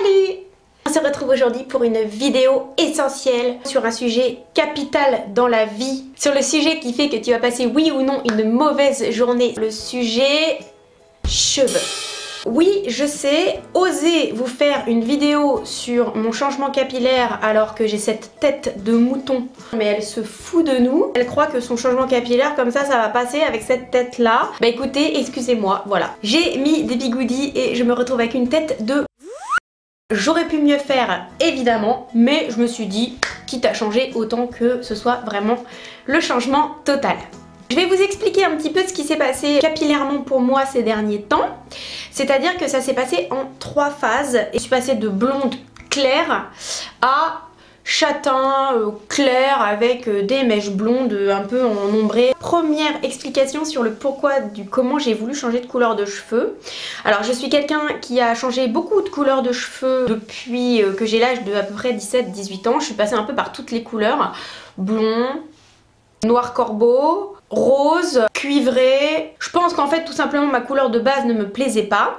Salut! On se retrouve aujourd'hui pour une vidéo essentielle sur un sujet capital dans la vie, sur le sujet qui fait que tu vas passer oui ou non une mauvaise journée, le sujet cheveux. Oui, je sais, oser vous faire une vidéo sur mon changement capillaire alors que j'ai cette tête de mouton, mais elle se fout de nous. Elle croit que son changement capillaire comme ça va passer avec cette tête là. Bah écoutez, excusez-moi, voilà. J'ai mis des bigoudis et je me retrouve avec une tête de... J'aurais pu mieux faire évidemment, mais je me suis dit, quitte à changer, autant que ce soit vraiment le changement total. Je vais vous expliquer un petit peu ce qui s'est passé capillairement pour moi ces derniers temps. C'est-à-dire que ça s'est passé en 3 phases. Et je suis passée de blonde claire à châtain clair avec des mèches blondes un peu en ombré. Première explication sur le pourquoi du comment j'ai voulu changer de couleur de cheveux. Alors je suis quelqu'un qui a changé beaucoup de couleurs de cheveux depuis que j'ai l'âge de à peu près 17-18 ans. Je suis passée un peu par toutes les couleurs. Blond, noir corbeau, rose, cuivré. Je pense qu'en fait tout simplement ma couleur de base ne me plaisait pas.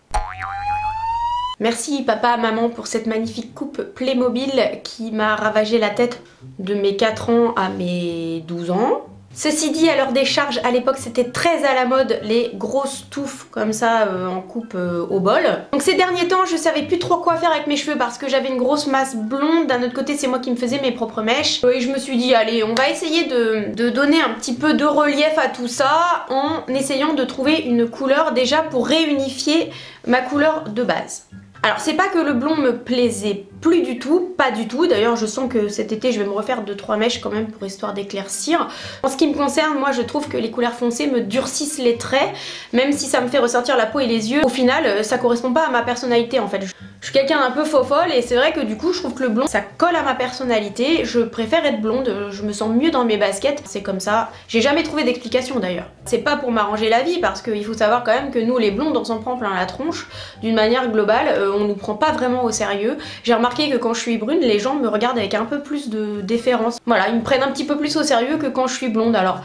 Merci papa, maman pour cette magnifique coupe Playmobil qui m'a ravagé la tête de mes 4 ans à mes 12 ans. Ceci dit, à l'heure des charges, à l'époque c'était très à la mode les grosses touffes comme ça en coupe au bol. Donc ces derniers temps je savais plus trop quoi faire avec mes cheveux parce que j'avais une grosse masse blonde. D'un autre côté c'est moi qui me faisais mes propres mèches. Et je me suis dit allez, on va essayer de donner un petit peu de relief à tout ça en essayant de trouver une couleur déjà pour réunifier ma couleur de base. Alors c'est pas que le blond me plaisait plus du tout, pas du tout. D'ailleurs je sens que cet été je vais me refaire 2-3 mèches quand même pour histoire d'éclaircir. En ce qui me concerne, moi je trouve que les couleurs foncées me durcissent les traits, même si ça me fait ressortir la peau et les yeux. Au final ça correspond pas à ma personnalité en fait. Je suis quelqu'un d'un peu faux-folle et c'est vrai que du coup je trouve que le blond ça colle à ma personnalité. Je préfère être blonde, je me sens mieux dans mes baskets, c'est comme ça. J'ai jamais trouvé d'explication d'ailleurs. C'est pas pour m'arranger la vie parce qu'il faut savoir quand même que nous les blondes on s'en prend plein la tronche. D'une manière globale, on nous prend pas vraiment au sérieux. J'ai remarqué que quand je suis brune, les gens me regardent avec un peu plus de déférence. Voilà, ils me prennent un petit peu plus au sérieux que quand je suis blonde. Alors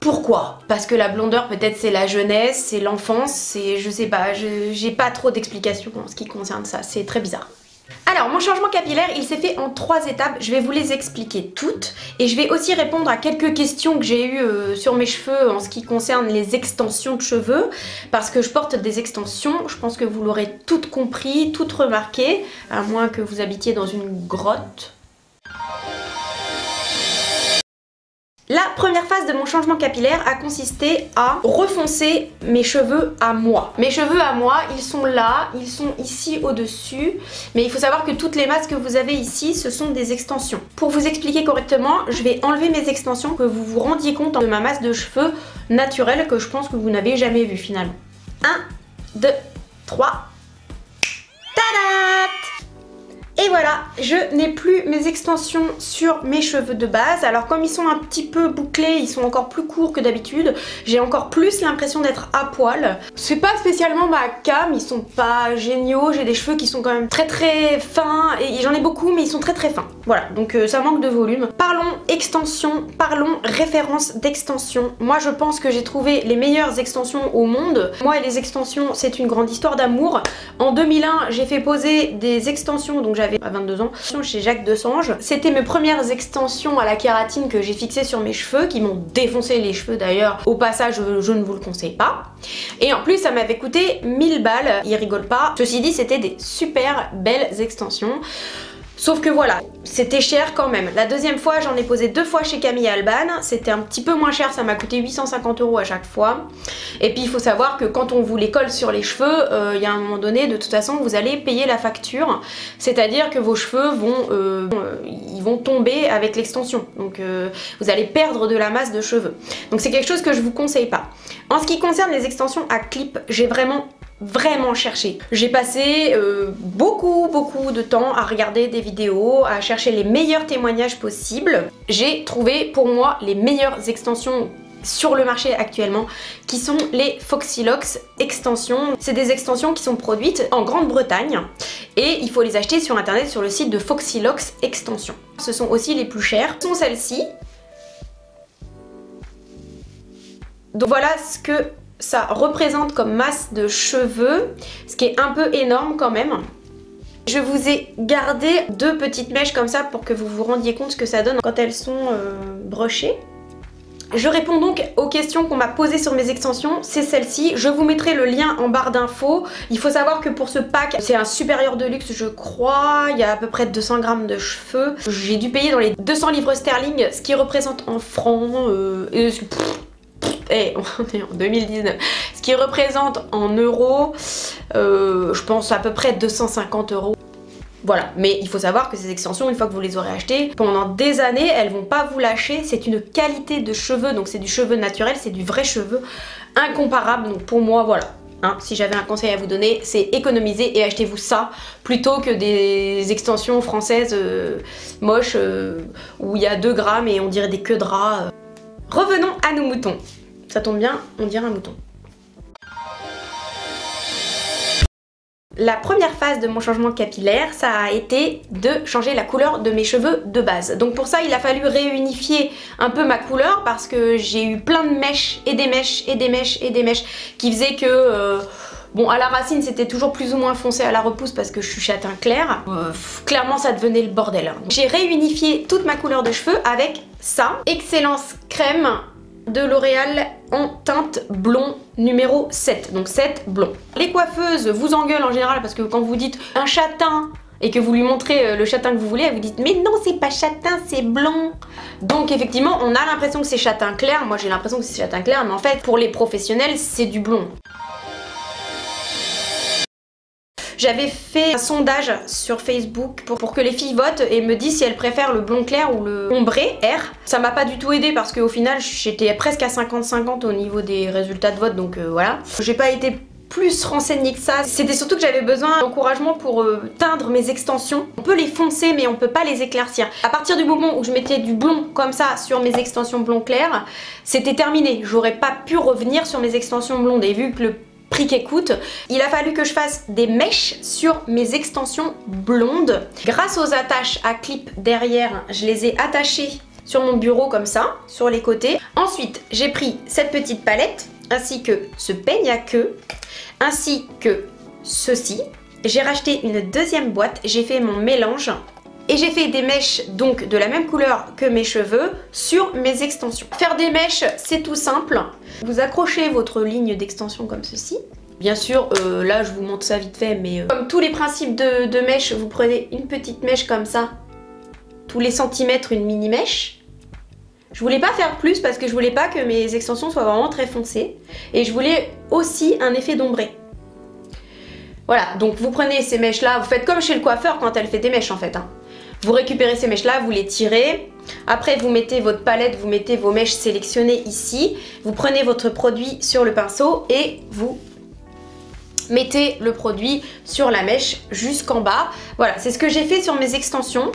pourquoi? Parce que la blondeur peut-être c'est la jeunesse, c'est l'enfance, c'est je sais pas, j'ai pas trop d'explications en ce qui concerne ça, c'est très bizarre. Alors mon changement capillaire il s'est fait en 3 étapes, je vais vous les expliquer toutes et je vais aussi répondre à quelques questions que j'ai eues sur mes cheveux en ce qui concerne les extensions de cheveux parce que je porte des extensions, je pense que vous l'aurez toutes compris, toutes remarqué, à moins que vous habitiez dans une grotte. La première phase de mon changement capillaire a consisté à refoncer mes cheveux à moi. Mes cheveux à moi, ils sont là, ils sont ici au-dessus, mais il faut savoir que toutes les masses que vous avez ici, ce sont des extensions. Pour vous expliquer correctement, je vais enlever mes extensions, que vous vous rendiez compte de ma masse de cheveux naturelle que je pense que vous n'avez jamais vue finalement. 1, 2, 3, tada! Et voilà, je n'ai plus mes extensions sur mes cheveux de base. Alors comme ils sont un petit peu bouclés, ils sont encore plus courts que d'habitude. J'ai encore plus l'impression d'être à poil. C'est pas spécialement ma came, ils sont pas géniaux. J'ai des cheveux qui sont quand même très très fins. Et j'en ai beaucoup mais ils sont très très fins. Voilà, donc ça manque de volume. Parlons extension, parlons référence d'extension. Moi je pense que j'ai trouvé les meilleures extensions au monde. Moi et les extensions c'est une grande histoire d'amour. En 2001 j'ai fait poser des extensions, donc j'avais à 22 ans, chez Jacques Desange. C'était mes premières extensions à la kératine que j'ai fixées sur mes cheveux, qui m'ont défoncé les cheveux d'ailleurs. Au passage, je ne vous le conseille pas. Et en plus, ça m'avait coûté 1000 balles, ils rigolent pas. Ceci dit, c'était des super belles extensions. Sauf que voilà, c'était cher quand même. La deuxième fois, j'en ai posé 2 fois chez Camille Alban. C'était un petit peu moins cher, ça m'a coûté 850 € à chaque fois. Et puis il faut savoir que quand on vous les colle sur les cheveux, il y a un moment donné, de toute façon, vous allez payer la facture. C'est-à-dire que vos cheveux vont tomber avec l'extension. Donc vous allez perdre de la masse de cheveux. Donc c'est quelque chose que je vous conseille pas. En ce qui concerne les extensions à clip, j'ai vraiment cherché. J'ai passé beaucoup de temps à regarder des vidéos, à chercher les meilleurs témoignages possibles. J'ai trouvé pour moi les meilleures extensions sur le marché actuellement qui sont les Foxylox extensions. C'est des extensions qui sont produites en Grande-Bretagne et il faut les acheter sur internet sur le site de Foxylox extensions. Ce sont aussi les plus chères. Ce sont celles-ci. Donc voilà ce que ça représente comme masse de cheveux, ce qui est un peu énorme quand même. Je vous ai gardé 2 petites mèches comme ça pour que vous vous rendiez compte ce que ça donne quand elles sont brochées. Je réponds donc aux questions qu'on m'a posées sur mes extensions, c'est celle-ci. Je vous mettrai le lien en barre d'infos. Il faut savoir que pour ce pack, c'est un supérieur de luxe je crois. Il y a à peu près 200 grammes de cheveux. J'ai dû payer dans les 200 livres sterling, ce qui représente en francs... on est en 2019. Ce qui représente en euros, je pense à peu près 250 €. Voilà, mais il faut savoir que ces extensions, une fois que vous les aurez achetées, pendant des années, elles vont pas vous lâcher. C'est une qualité de cheveux, donc c'est du cheveu naturel, c'est du vrai cheveu incomparable. Donc pour moi, voilà. Hein, si j'avais un conseil à vous donner, c'est économiser et achetez-vous ça plutôt que des extensions françaises moches où il y a 2 grammes et on dirait des queues de rats. Revenons à nos moutons. Ça tombe bien, on dirait un mouton. La première phase de mon changement capillaire, ça a été de changer la couleur de mes cheveux de base. Donc pour ça, il a fallu réunifier un peu ma couleur parce que j'ai eu plein de mèches et des mèches et des mèches et des mèches qui faisaient que... bon, à la racine, c'était toujours plus ou moins foncé à la repousse parce que je suis châtain clair. Clairement, ça devenait le bordel. J'ai réunifié toute ma couleur de cheveux avec ça. Excellence crème de L'Oréal en teinte blond numéro 7, donc 7 blond. Les coiffeuses vous engueulent en général parce que quand vous dites un châtain et que vous lui montrez le châtain que vous voulez, elle vous dit mais non c'est pas châtain, c'est blond. Donc effectivement on a l'impression que c'est châtain clair, moi j'ai l'impression que c'est châtain clair, mais en fait pour les professionnels c'est du blond. J'avais fait un sondage sur Facebook pour que les filles votent et me disent si elles préfèrent le blond clair ou le ombré R. Ça m'a pas du tout aidé parce qu'au final j'étais presque à 50-50 au niveau des résultats de vote, donc voilà. J'ai pas été plus renseignée que ça. C'était surtout que j'avais besoin d'encouragement pour teindre mes extensions. On peut les foncer mais on peut pas les éclaircir. À partir du moment où je mettais du blond comme ça sur mes extensions blond clair, c'était terminé. J'aurais pas pu revenir sur mes extensions blondes et vu que le prix qu'elle coûte, il a fallu que je fasse des mèches sur mes extensions blondes. Grâce aux attaches à clip derrière, je les ai attachées sur mon bureau comme ça, sur les côtés. Ensuite, j'ai pris cette petite palette, ainsi que ce peigne à queue, ainsi que ceci. J'ai racheté une deuxième boîte, j'ai fait mon mélange et j'ai fait des mèches donc de la même couleur que mes cheveux sur mes extensions. Faire des mèches, c'est tout simple. Vous accrochez votre ligne d'extension comme ceci. Bien sûr, là je vous montre ça vite fait, mais comme tous les principes de mèche, vous prenez une petite mèche comme ça. Tous les centimètres, une mini mèche. Je voulais pas faire plus parce que je voulais pas que mes extensions soient vraiment très foncées. Et je voulais aussi un effet d'ombré. Voilà, donc vous prenez ces mèches là, vous faites comme chez le coiffeur quand elle fait des mèches en fait. Hein. Vous récupérez ces mèches là, vous les tirez. Après vous mettez votre palette, vous mettez vos mèches sélectionnées ici. Vous prenez votre produit sur le pinceau et vous mettez le produit sur la mèche jusqu'en bas. Voilà, c'est ce que j'ai fait sur mes extensions.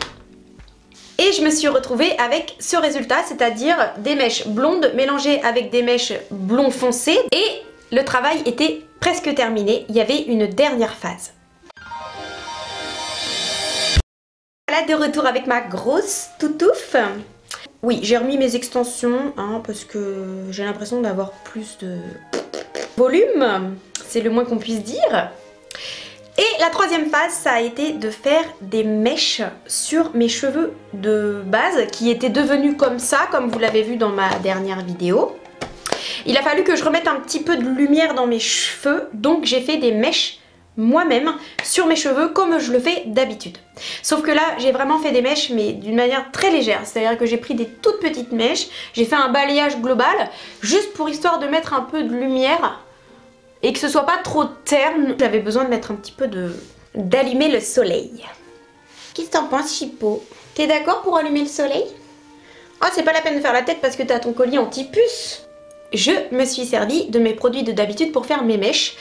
Et je me suis retrouvée avec ce résultat, c'est-à-dire des mèches blondes mélangées avec des mèches blond foncé. Et le travail était presque terminé, il y avait une dernière phase. Voilà, de retour avec ma grosse toutouffe. Oui, j'ai remis mes extensions hein, parce que j'ai l'impression d'avoir plus de volume, c'est le moins qu'on puisse dire. Et la troisième phase, ça a été de faire des mèches sur mes cheveux de base qui étaient devenus comme ça, comme vous l'avez vu dans ma dernière vidéo. Il a fallu que je remette un petit peu de lumière dans mes cheveux, donc j'ai fait des mèches moi-même sur mes cheveux comme je le fais d'habitude. Sauf que là, j'ai vraiment fait des mèches mais d'une manière très légère, c'est-à-dire que j'ai pris des toutes petites mèches, j'ai fait un balayage global juste pour histoire de mettre un peu de lumière et que ce soit pas trop terne. J'avais besoin de mettre un petit peu d'allumer le soleil. Qu'est-ce que t'en penses, Chippo? T'es d'accord pour allumer le soleil? Oh, c'est pas la peine de faire la tête parce que t'as ton collier anti-puce. Je me suis servi de mes produits de d'habitude pour faire mes mèches.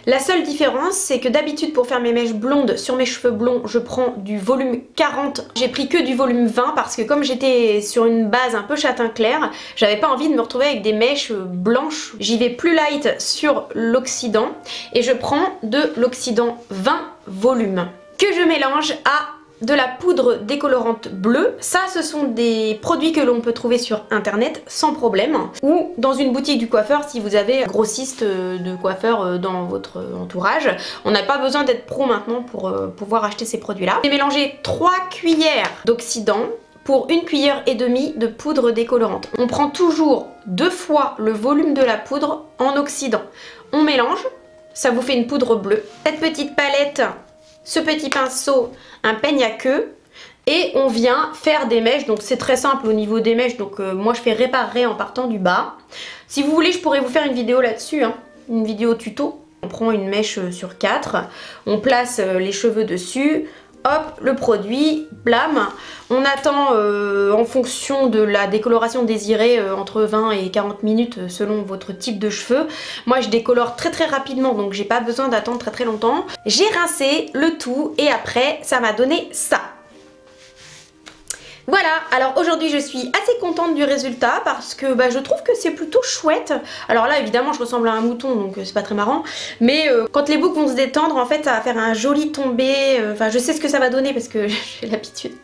La seule différence, c'est que d'habitude pour faire mes mèches blondes sur mes cheveux blonds, je prends du volume 40. J'ai pris que du volume 20 parce que comme j'étais sur une base un peu châtain clair, j'avais pas envie de me retrouver avec des mèches blanches. J'y vais plus light sur l'oxydant et je prends de l'oxydant 20 volumes que je mélange à de la poudre décolorante bleue. Ça, ce sont des produits que l'on peut trouver sur internet sans problème, ou dans une boutique du coiffeur si vous avez un grossiste de coiffeur dans votre entourage. On n'a pas besoin d'être pro maintenant pour pouvoir acheter ces produits-là. J'ai mélangé 3 cuillères d'oxydant pour 1,5 cuillère de poudre décolorante. On prend toujours 2 fois le volume de la poudre en oxydant. On mélange, ça vous fait une poudre bleue. Cette petite palette, ce petit pinceau, un peigne à queue, et on vient faire des mèches. Donc c'est très simple au niveau des mèches, donc moi je fais réparer en partant du bas. Si vous voulez, je pourrais vous faire une vidéo là-dessus, hein, une vidéo tuto. On prend une mèche sur 4, on place les cheveux dessus, hop, le produit, blâme. On attend en fonction de la décoloration désirée entre 20 et 40 minutes selon votre type de cheveux. Moi je décolore très rapidement, donc j'ai pas besoin d'attendre très longtemps. J'ai rincé le tout et après ça m'a donné ça. Voilà, alors aujourd'hui je suis assez contente du résultat parce que je trouve que c'est plutôt chouette. Alors là évidemment je ressemble à un mouton donc c'est pas très marrant, mais quand les boucles vont se détendre en fait ça va faire un joli tombé. Enfin je sais ce que ça va donner parce que j'ai l'habitude.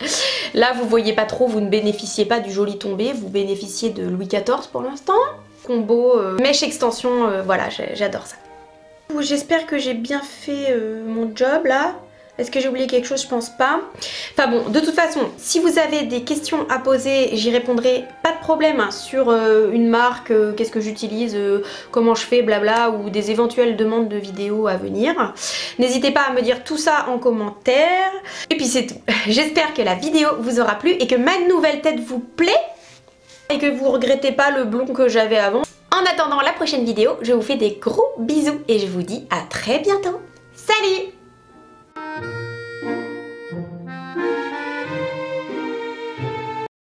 Là vous voyez pas trop, vous ne bénéficiez pas du joli tombé, vous bénéficiez de Louis XIV pour l'instant. Combo mèche extension, voilà j'adore ça. J'espère que j'ai bien fait mon job là. Est-ce que j'ai oublié quelque chose? Je pense pas. Enfin bon, de toute façon, si vous avez des questions à poser, j'y répondrai pas de problème hein, sur une marque, qu'est-ce que j'utilise, comment je fais, blabla, ou des éventuelles demandes de vidéos à venir. N'hésitez pas à me dire tout ça en commentaire. Et puis c'est tout. J'espère que la vidéo vous aura plu et que ma nouvelle tête vous plaît et que vous regrettez pas le blond que j'avais avant. En attendant la prochaine vidéo, je vous fais des gros bisous et je vous dis à très bientôt. Salut!